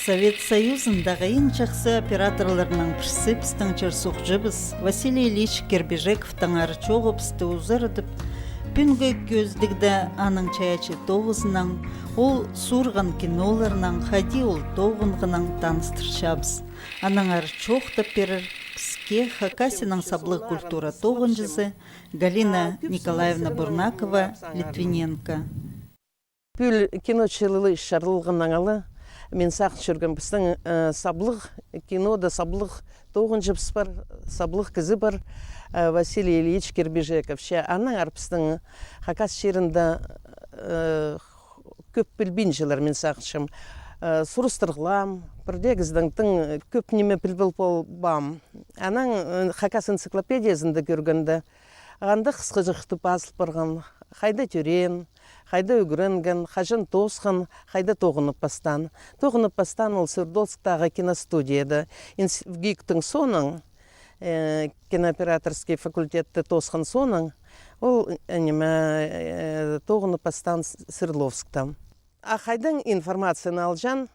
Совет Союзындағы ең жақсы операторларының бірсі біздің жерсуқжыбыз Василий Ильич Кербежековтың арчоғы бізді ұзырдып, пүнгі көздігді аның чаячы тоғызынан, ол сурған киноларынан, хади ол тоғынғынан таныстыршабыз. Аның арчоқты перір бізге Хакасияның саблық культура тоғынжызы Галина Николаевна Бурнакова Литвиненко. Пүл киночылы шарылғынан алы, мен сақын жүрген біздің саблық кинода саблық тоғынжыбыз бар, саблық кізі бар Василий Ильич Кербежеков. Аның арпыстың Хакас жерінде көп білбейін жылар мен сақыншым. Сұрыстырғылам, бірдегіздің көп неме білбіл болбам. Аның Хакас энциклопедиясында көргенді. Ағанда қысқы жықты басылып барған, қайда түрен, қайда үгірінген, қажын тосқан, қайда тоғынып бастан. Тоғынып бастан ол Свердловсктағы киностудияда. Вгиктің соның, кинооператорский факультетті тосқан соның, ол тоғынып бастан Свердловскта. А қайдан информацияны алжан,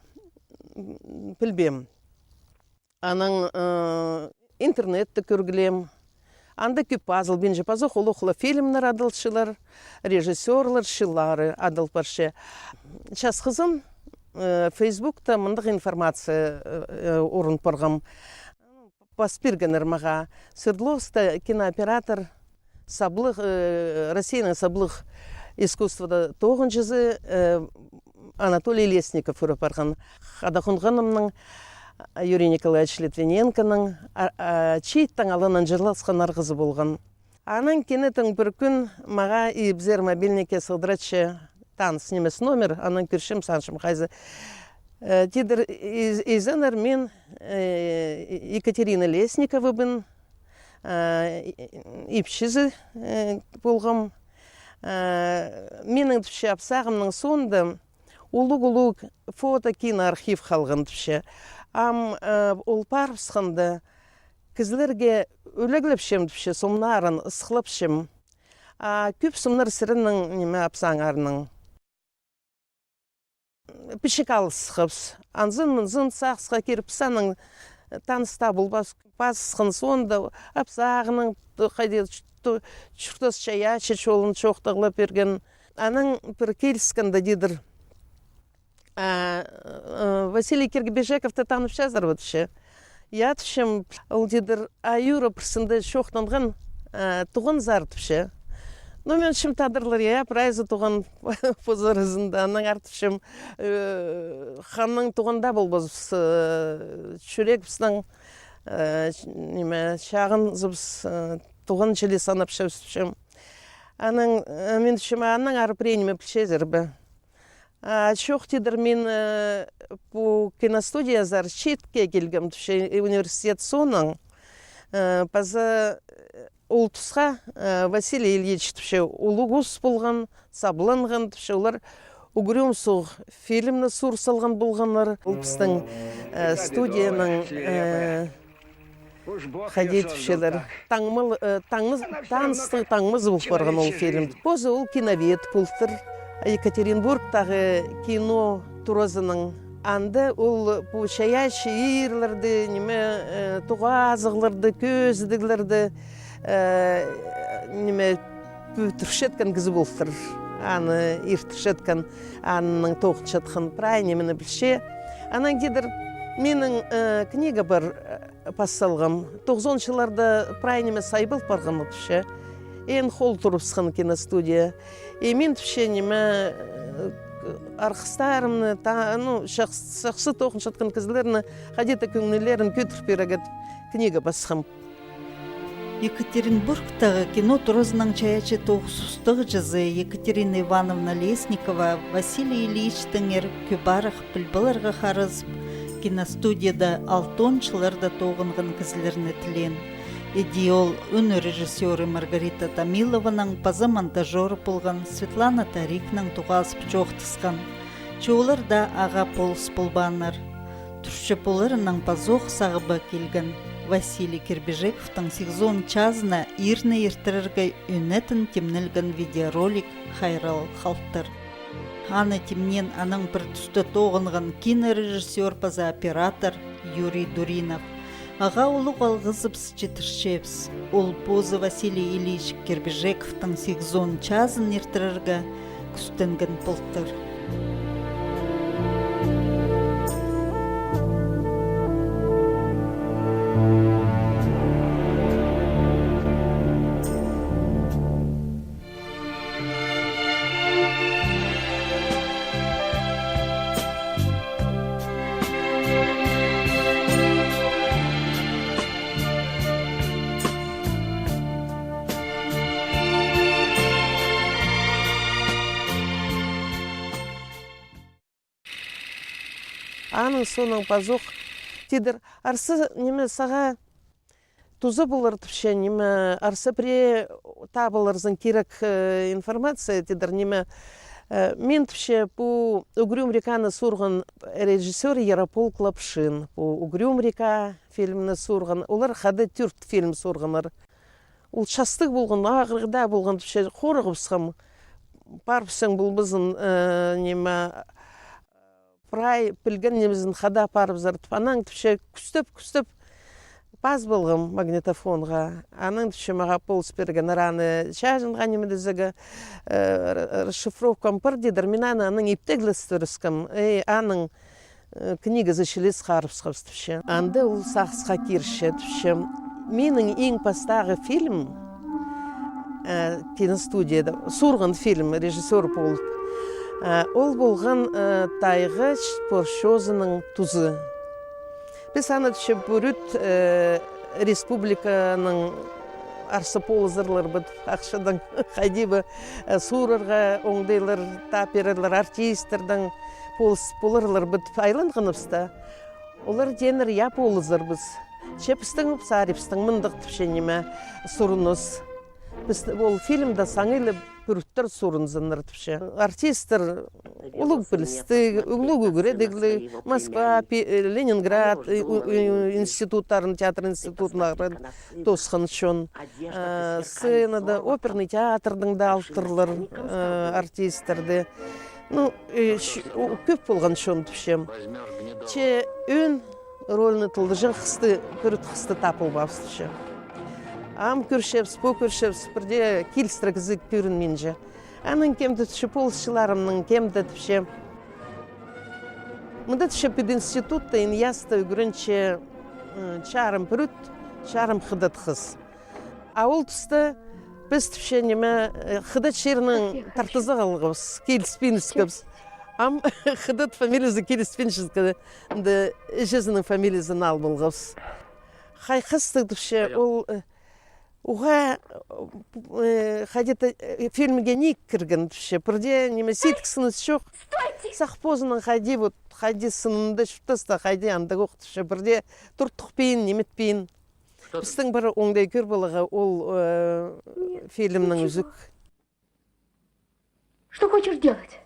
білбем. Аның интернетті көргілем. Анда көп азыл бенже пазық олықлы фильмнер адылшылар, режиссерлар шылары адылпаршы. Час қызым Фейсбукта мұндық информация орын порғам. Паспиргенер маға. Свердловскта кинооператор саблық, Россияның саблық искусствода тоғынжызы Анатолий Лесников ұрапарған. Қадақынғанымның Юрий Николаевич Литвиненконың чейттің алынан жырласқан арғызы болған. Анан кенетін бір күн маға ибзер мобильнике сылдыратшы таныс немес номер, анан көршім саншым қайзы. Дедір изенер мен Екатерина Лесникова бін ипшізі болғам. Менің түпше апсағымның соңында улуг-улуг фото киноархив қалған түпше. Ол парысқанды кізлерге өлеглепшем түпше, сомнарын ысқылапшем. Көп сомнар сірінің неме апсаңарының. Пішікал сықыпс. Анзын сақсыға керіп саның таныста бұл басысқын сонда апсағының қайде чұртас чаячы чолын чоқтағылап берген. Аның бір келісканды дедір. Василий Кербежековты танып жазар өтші. Ятышым, ол дедір аюра пірсінде шоқтанған тұғын зартыпшы. Но мен шым тадырлар, прайзы тұғын позарызында. Аның артышым, ханның тұғында бол бозып, чүрек бісінің шағын зыбыс тұғын желі санап шәусіпшім. Мен шым, аның ары прейніме пілшезір бі. Шоқ дедір мен по киностудия зар шетке келгім түші университет соның. Паза ол тұсқа Василий Ильич түші улуғыз болған, сабланған түші олар ұгырым соқ фильмні сұр салған болғанлар. Ол біздің студияның қадет түшелер. Таңымыз бұл барған ол фильм. Позы ол киновет пұлтыр. Екатеринбургтағы кино туразының анды ол шаяшы ерлерді, туғазығларды, көздігілерді түршеткен кізі болтыр. Аны ертіршеткен анының тоғытшатқын прай немені білше. Анан дедір менің книга бар пассалғым. 90-шыларда прай неме сайбыл барғым өтіші. Ен хол тұрыпсқан киностудия. Мен түпше неме арқыстарымны, шақсы тоқын шатқан кізілеріні, қадеті көңнелерін көтіріп берегет книга басқым. Екатеринбургтағы кино тұрызының чаячы тоғысыстығы жазы Екатерина Ивановна Лесникова Василий Ильичтің көбарық білбілерға қарыз киностудияда 6-шыларда тоғынған кізілеріні тілен. Идеол үні режиссері Маргарита Томилованың паза монтажоры болған Светлана Тарикның туғас пчоқтысқан. Чоғылар да аға полыс болбаныр. Түрші болырының пазоқ сағыбы келген. Василий Кербежековтың 8 чазына ирні ертіріргі үнетін темнілген видеоролик хайрал қалтыр. Аны темнен аның бір түсті тоғынған кинорежиссер паза оператор Юрий Дуринов. Аға улы қалғызыпс жетіршепс. Ол позы Василий Ильич Кербежековтың 8 чазын ертіріргі күстінген пылтыр. Аның соның пазоқ тедір арсы неме саға тузы болыр түпше неме арсы пре табылырзын керек информация тедір неме мен түпше по Угрюм реканы сурған режиссер Яропол Клапшин по Угрюм река фильмні сурған олар хады түрт фильм сурғаныр ол шастық болған ағырғыда болған түпше қорығыпсқым парпсың бұл бізін неме Прай пілген немізін хада парып зартып, анаң түпше күстіп паз болғым магнитофонға. Анаң түпше маға полыс берген раны шажынға немедізігі расшифровкам пыр дедір. Мен аның иптеглістіріскім, аның книга зашелес қарыпсқыз түпше. Анды ол сақсқа керші түпше. Менің ең пастағы фильм киностудияда, сурған фильм режиссер болып. Ол болған тайғы поршозының тузы. Біз аны түші бүріт республиканың арсы полызырлар бұд ақшадан қайдебі сурырға оңдайлар, таперерлар, артистердің полырлар бұд айланғыныпста. Олар денір я полызыр біз. Чепістің ұпсарипстың мұндық түпше неме сұрыныз. Ол фильмда саңылы бүрттір сұрын зыныртыпшы. Артистер ұлық білісті, ұлық үгіредіглі, Москва, Ленинград институттарын, театр институтын тосқын шон. Сценада, оперный театрдың да алтырлар артистерді. Көп болған шон түпшем. Че өн рөліні тұлдыжын қысты, көріт қысты тапыл бапсышы. Ам көршепс, по көршепс, бірде келістірік зік көрін менже. Аның кемді түші полысшыларымның кемді түші. Мұнда түші під институтта иньясты үгірінче чарым пүріт, чарым қыдат қыз. А ол тұсты біз түші неме қыдат шерінің тартызы қалғыз, келіспенішкіпс. Ам қыдат фамилиясы келіспенішкіпс, жезінің фамилиясын ал болғыз. Қай қысты түші ол Уға қадеті фильмге не кірген түші. Бірде неме сейткісіңіз жоқ. Сақпозының қайде сынымды шыптыста қайде анда қоқ түші. Бірде тұрттықпейін, неметпейін. Біздің бір оңдай көр болыға ол фильмнің үзік. Что хочешь делать?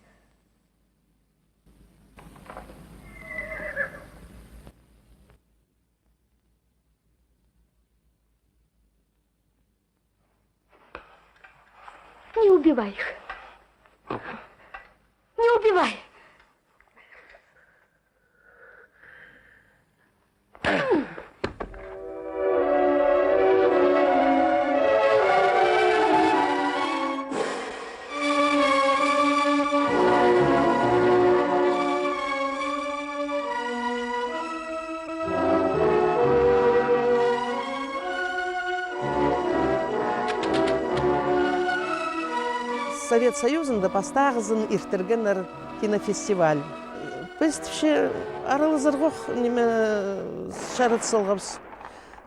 Не убивай их. Не убивай. Совет Союзында пастағызын ертіргенер кинофестиваль. Біз түші аралызырғық неме шарыт сылғапс.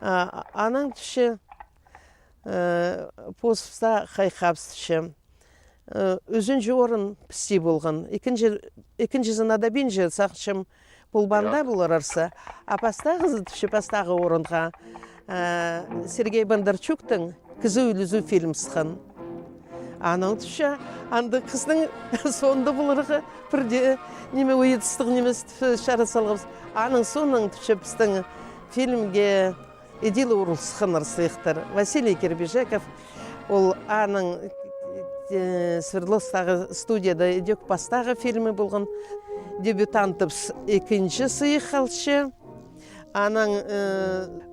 Анан түші посыпса қайқапс түші. Өзінші орын пісті болған. Екінші зынада бенже сақшым болбанда болар арса. А пастағызы түші пастағы орынға Сергей Бондарчуктың «Кізі үлізу» фильм сықын. Анау түші, анды қыздың сонды болырығы бірде неме ойетістіғ немес шары салғыз. Аның соның түші біздің фильмге еділі ұрылсықын ұрсықтыр. Василий Кербежеков, ол аның Свердловстағы студияда идек пастағы фильмі болған. Дебютантыбыз екінші сыйық алшы. Аның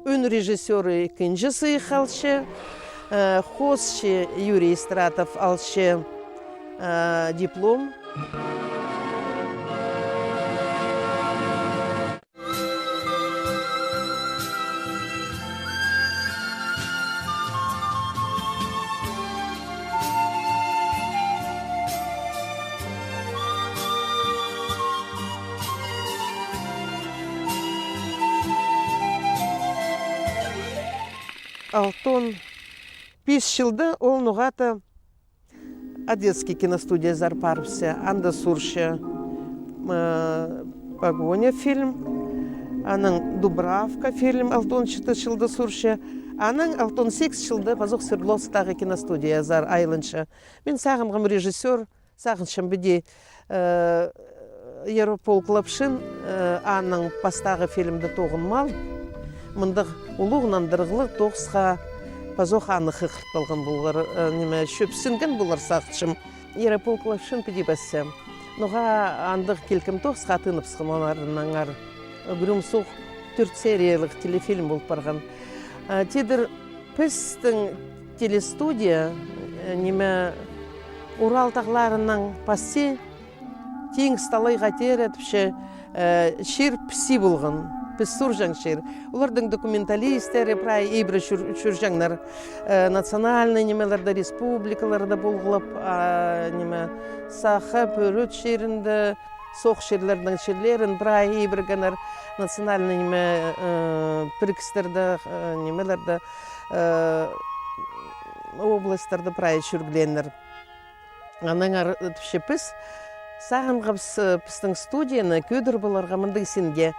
үн режиссері екінші сыйық алшы. Хосшы Юрий Истратов алшы диплом. Алтон 5 жылда ол нұғаты Одесский киностудия зарпарывся, анда суршы Погоня фильм, аның Дубравка фильм Алтон 4 жылда суршы, аның Алтон 8 жылда пазық Свердловстағы киностудия зар айлыншы. Мен сағынғым режиссер, сағыншым біде Яропол Клапшин аның пастағы фильмді тоғын мал, мындық ұлығынан дырғылық тоғысқа пазоқ аны қықырт болған болғар, неме шөпсінген болар сақшым. Яропол Клапшин піде бәсі. Ноға андық келкім тоғысқа атынып сқымаларынаңар. Гүрім соқ 4 сериялық телефильм болып барған. Тедір пістің телестудия неме Уралтағларының пасси тең сталай ғатер әтіпші шер піси болған. Біз суржаң шер. Олардың документалистері, прай ебірі шүржаңнар национальный немелерді, республикаларда болғылып, сақы, пөрөт шерінді, соқ шерлердің шерлерін, прай ебіргенер национальный неме прикістерді, немелерді, областарды прай шүргленер. Анаңар түшепіз, сағынғабыз пістің студияны көдір боларға мындың сенге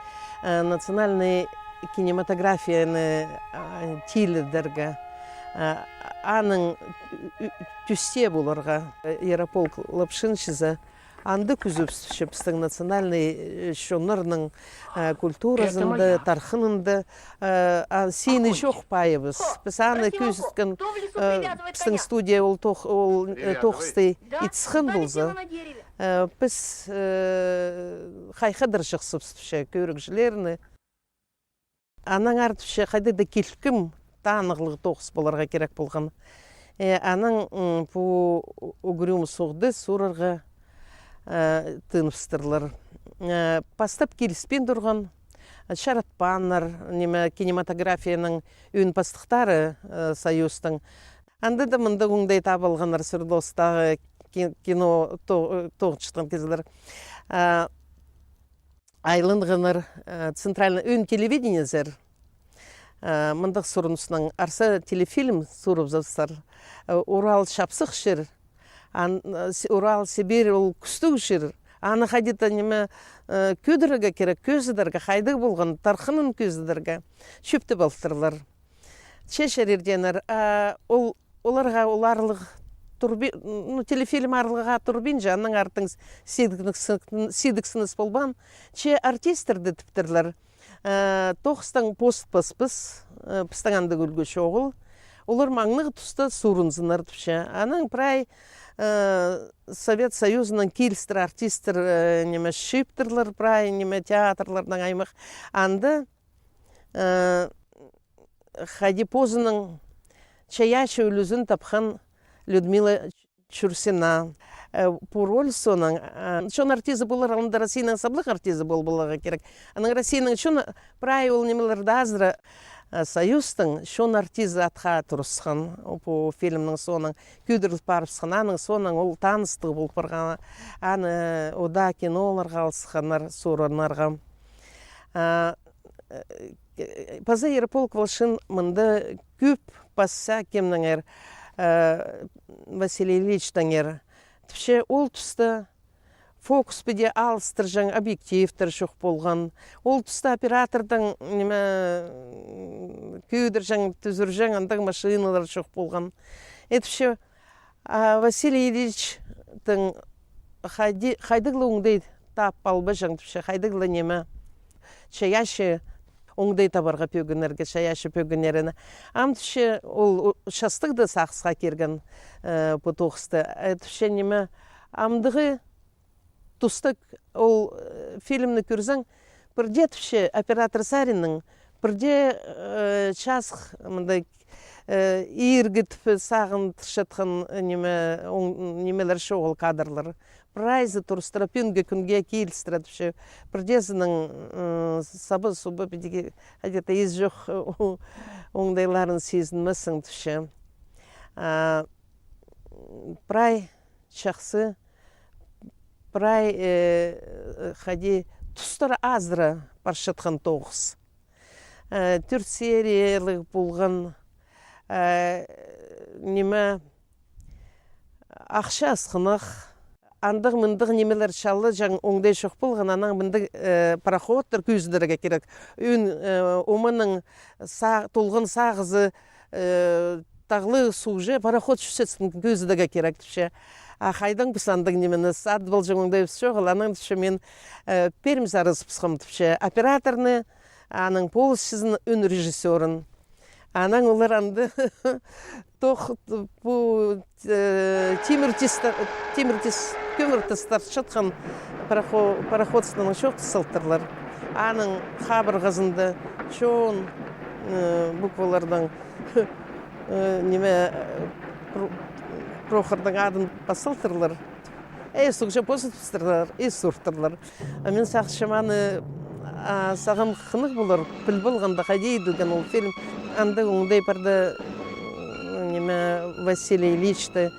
национальный кинематографияны тилдерге аның түссе боларға Яропол Лапшиншізі анды күзіпші пістің национальный шонырның культурасынды, тархынынды сені жоқ пайыбыз. Біз аны күзіткен пістің студия ол тоқысты итсқын болзы. Біз қайқыдыр шықсыпсы көрікшілеріні. Аның артыпшы қайдады келкім танығылығы тоқыс боларға керек болған. Аның бұл ұғырым соғды сұрарға тыныстырлар. Пастап келіспен тұрған шаратпанлар, кинематографияның өн пастықтары Союздың. Анда да мұнда оңдай табылғанар Свердловстағы кино тоғытшытқан кезілер. Айлынғанар центральный өн телевидение зер. Мұндақ сұрынысының арса телефильм сұрып завсар. Урал шапсық шыр. Урал Сибирь ол күстік шыр. Аны қадета неме көдірігі керек, көзідерге, қайдығы болған, тарқының көзідерге шөпті балықтырлар. Чешерерденер, оларға оларлық телефильм арлыға турбин жанның артың сидіксініз болбан. Че артистерді тіптірлер. Тоқыстың пост-паспыз, пістіңанды көлгі шоғыл. Олар маңнығы тұста сұрынзынар түпше. Аның прай Совет Союзының келістір артистер неме шиптірлер, прай неме театрларының аймақ. Анды Хадипозының чаяшы өлізін тапқан Людмила Чурсина. По роль соның, шон артизы болар, алында Россияның саблық артизы болға керек. Аның Россияның шон прай ол немелерді азыры Союздың шон артизы атқа тұрысқан по фильмнің соның көдіріліп барыпсқан, аның соның ол таныстығы болып барған, аны ода киноларға алысқанар, соранарға. Паза Яропол Клапшин мұнда көп пасса кемнің Василий Ильич таңер. Түпше ол тұста фокус біде алыстыр жаң объективтер шоқ болған. Ол тұста оператордың көйдір жаң түзір жаң андың машиналар шоқ болған. Түпше Василий Ильич қайдығылы оңдей тап албы жаң түпше қайдығылы неме. Чаяшы оңдай табарға пөгінерге, шаяшы пөгінеріні. Амтүше ол шастықты сақсыға керген бұтоқысты. Әтүше неме амдығы тұстық ол фильмні көрзің, бірде түше оператор Саринның, бірде часық иргіт сағын тұшытқын немелер шоғыл кадрлар. Прайзы тұрыстыра пүнге күнге кейлістіра түше. Бірдезінің сабы-субы бідеге әдеті ез жоқ оңдайларын сезінмесің түше. Прай шақсы, прай қади тұстыра азыра баршытқан тоғыз. 4 сериялық болған неме ақша асқынық, андық мындық немелер шалы жаң оңдай шоқ болған, анан мындық пароходтар көзіндерге керек. Үн омының толғын сағызы тағлы суғы пароход шүсетсін көзіндерге керек түше. Қайдан бұсандық немені сад бұл жаңыңдай өсшоғыл, анан түше мен перім зарыз пысқым түше. Операторны, аның полысшызын үн режиссерын. Анан олар анды көміртістер шытқан пароходсының шоқты сылтырлар. Аның қабырғазынды шоң буквалардан неме Прохордың адын басылтырлар. Сұқшы позитивстірлар, сұрттырлар. Мен сақшыманы сағым қынық болар, піл болғанда қадейділген ол фильм. Анды оңдай барды Василий Ильичті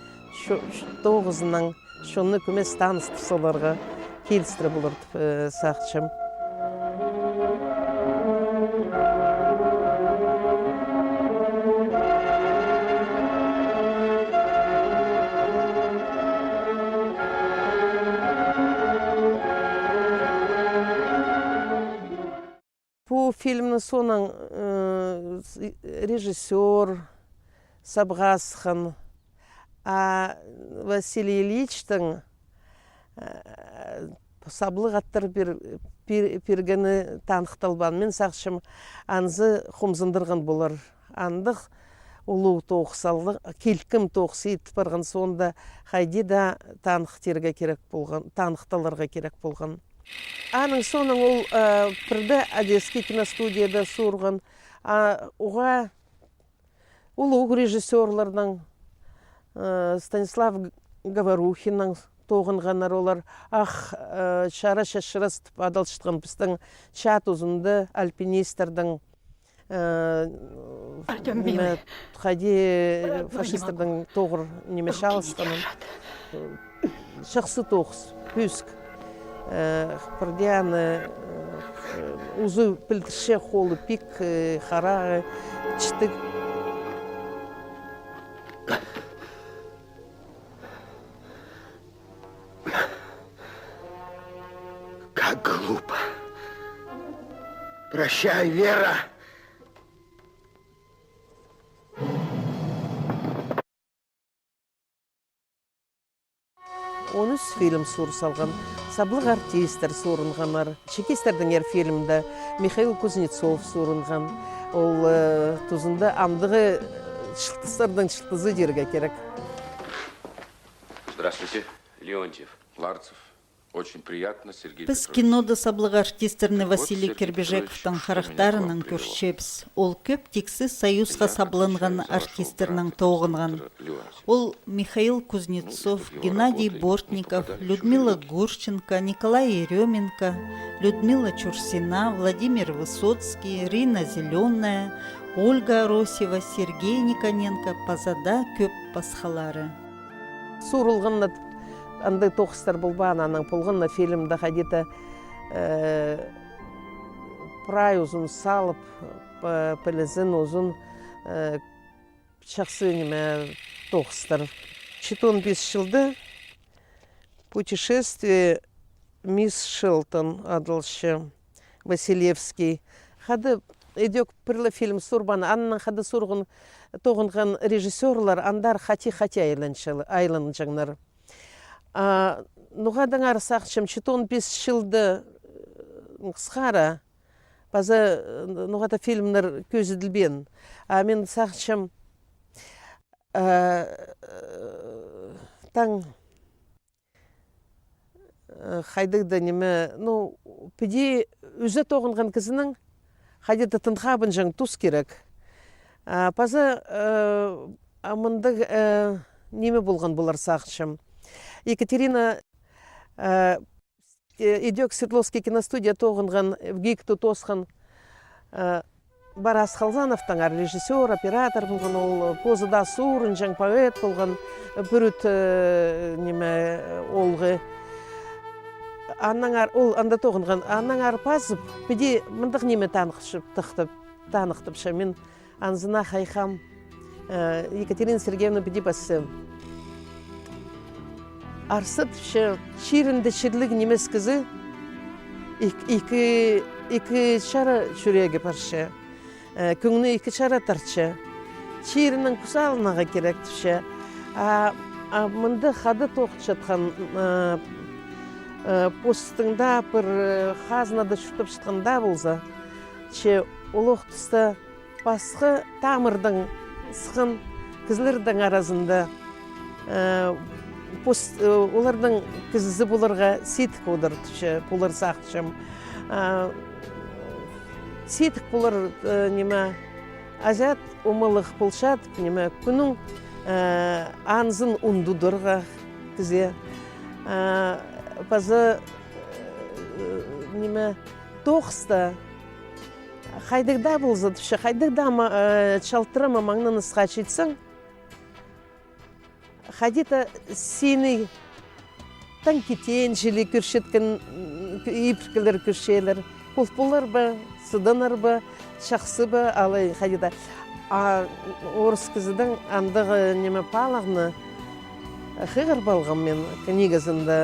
тоғызынан шоны көмес таныстыр соларға келістірі болырды сақшым. По фильмнің соның режиссер Сабғасхан, а Василий Ильичтің саблық аттыр пергені танықталбан. Мен сақшым анзы құмзындырған болар. Андық ұлу тоқсаллық, келкім тоқсы етіп барған сонда қайди да танықтарға керек болған, танықталарға керек болған. Аның соның ол бірді Одесский киностудияда сұрған. Оға ұлық режиссерлардан Станислав Говорухинның тоғынғанар олар шара шашырастып адалшытқан біздің шат ұзынды альпинистердің қади фашистердің тоғыр неме шалысқанын шықсы тоғыз, пүск. Бірден ұзы пілдірше қолы пик, қарағы, чітік. Как глупо. Прощай, Вера. Он үш фильм суыр салған, саблық артистер суырынғанар. Чекестердің ер фильмді Михаил Кузнецов суырынған. Ол тұзында амдығы шылтыстардың шылтызы жерге керек. Здравствуйте, Леонтьев, Ларцев. Очень приятно, Сергей Біз Петрович. кинода саблығы артистерні Василий Кербежековтың характарының көршепс. Ол көп тексіз союзға саблынған артистерінің тоғынған. Ол Михаил Кузнецов, Геннадий Бортников, Людмила Гурченко, Николай Еременко, Людмила Чурсина, Владимир Высоцкий, Рина Зеленая, Ольга Аросева, Сергей Никоненко, Пазада көп басқалары. Суырылғанна андай тоқыстар болбаған, аның болғанна фильмді қадеті прай ұзын салып, пілізін ұзын шақсы неме тоқыстар. 14 жылды путешествие мисс Шелтон адылшы Василевский. Хады идек пірлі фильм сұрбан, анның хады сұрғын тоғынған режиссерлар андар хати-хати айланчаңнар. Нұғадың арысақшым 14 жылды қысқара База нуғата фильмнер көзіділбен. Мен сақшым таң хайдыгда неме, піде өзі тоғынған кізінің хайдыда тынхабын жаң тұс керек. База амындық неме болған болар сақшым. Екатерина Идек Свердловский киностудия тоғынған Евгейкті тосқан Барас Халзановтың режиссер, оператор болған, ол позыда суырын жаң поэт болған, бүріт неме олғы. Ол анда тоғынған, аннан арпазып, біде мұндық неме танықтып ше. Мен анзына хайхам Екатерина Сергеевна біде басы. Арсыт ше ширінді шірлік немес кізі екі шара жүрегі баршы. Күңні екі шара тарчы. Ширінің күсалынаға керек түші. Мұнды қады тоқчатқан постыңда бір қазынады шүтіп шытқанда болса, че олық тұста басқы тамырдың сықын кізлердің аразында олардың кізізі боларға сетік одыр түші, болар сақшым. Сетік болар неме азят омылық болшат, неме күнің анзын ұндудырға кізе. Базы неме тоқыста қайдықда болзы түші, қайдықда чалтырыма маңнан ысқа четсің, Хадита сені таң кетен желі көршеткен епіркілер көршелер. Қолпылар ба, сұданар ба, шақсы ба, алай Хадита. Орыс кізідің андығы неме палағыны қиғыр балғам мен книгасында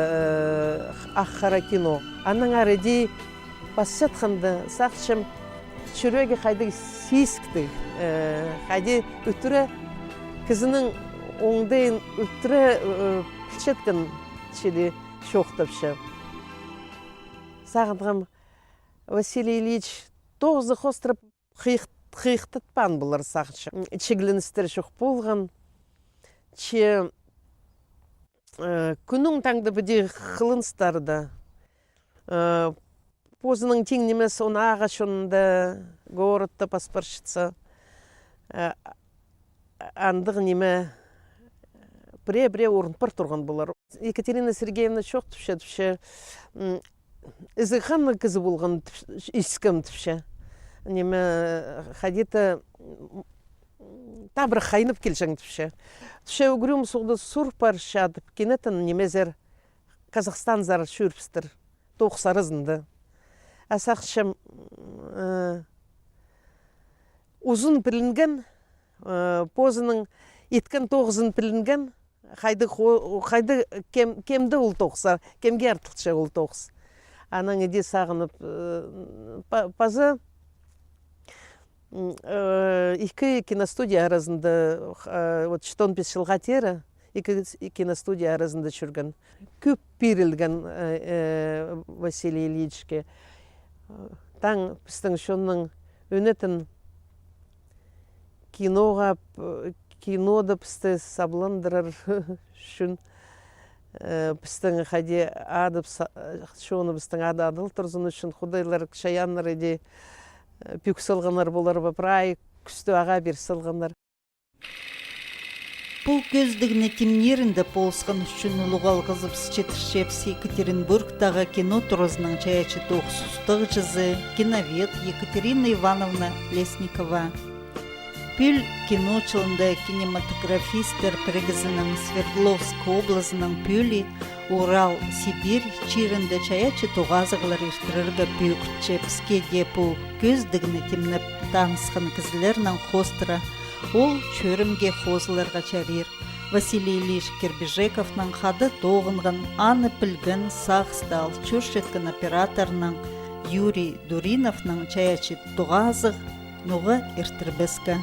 аққара кино. Анның арыди басшатқанды сақшым чүрегі қайды сейскті. Қайды өттірі кізінің оңдайын өттірі пілшеткен чили шоқтапшы. Сағындығым Василий Ильич тоғызы қостырып қиықтатпан бұлар сақшы. Чегіліністер шоқ болған. Күнің таңды біде қылынстарды. Позының тең немес оны ағашында городта паспаршытса. Андығы неме Бре орынпар тұрған болар. Екатерина Сергеевна шоқ түпше. Ізіқанны кізі болған искім түпше. Неме Хадита табыр қайынып келжің түпше. Түпше өгірім соғды сұр паршадып кенетін немезер Қазақстан зар шүрпістір. Тоқсарызынды. Асақшым ұзын білінген, позының еткен тоғызын білінген, Қайды кемді ол тоқса, кемге артықша ол тоқс. Анаң еде сағынып, пазы екі киностудия арасында, 14 жылға тері, екі киностудия арасында жүрген. Көп берілген Василий Ильичке. Таң біздің шонның өнетін кинода бізді сабландырар үшін біздің қаде адып шоны біздің ады адыл тұрзын үшін құдайлар шаянлар еде пүк салғанар болар бапырай күсті аға бер салғанар. Бұл көздігіне темнерінде полысқан үшін ұлығал қызып Четіршепс Екатеринбургтағы кино тұрызының чаячы тоқсустық жызы киновед Екатерина Ивановна Лесникова. Пүл киночылында кинематографистер пригізінің Свердловск облысының пүлі Урал, Сибирь чирінде чаячы тоғазығылар ештіріргі пүйікчепске депу көздігіні темніп таңысқан кізілерінің қостыра, ол чөрімге қозыларға чарир. Василий Ильич Кербежековның қады тоғынған аны пілгін сақстал чүршеткен операторның Юрий Дуриновның чаячы тоғазық нұғы ертірбескі.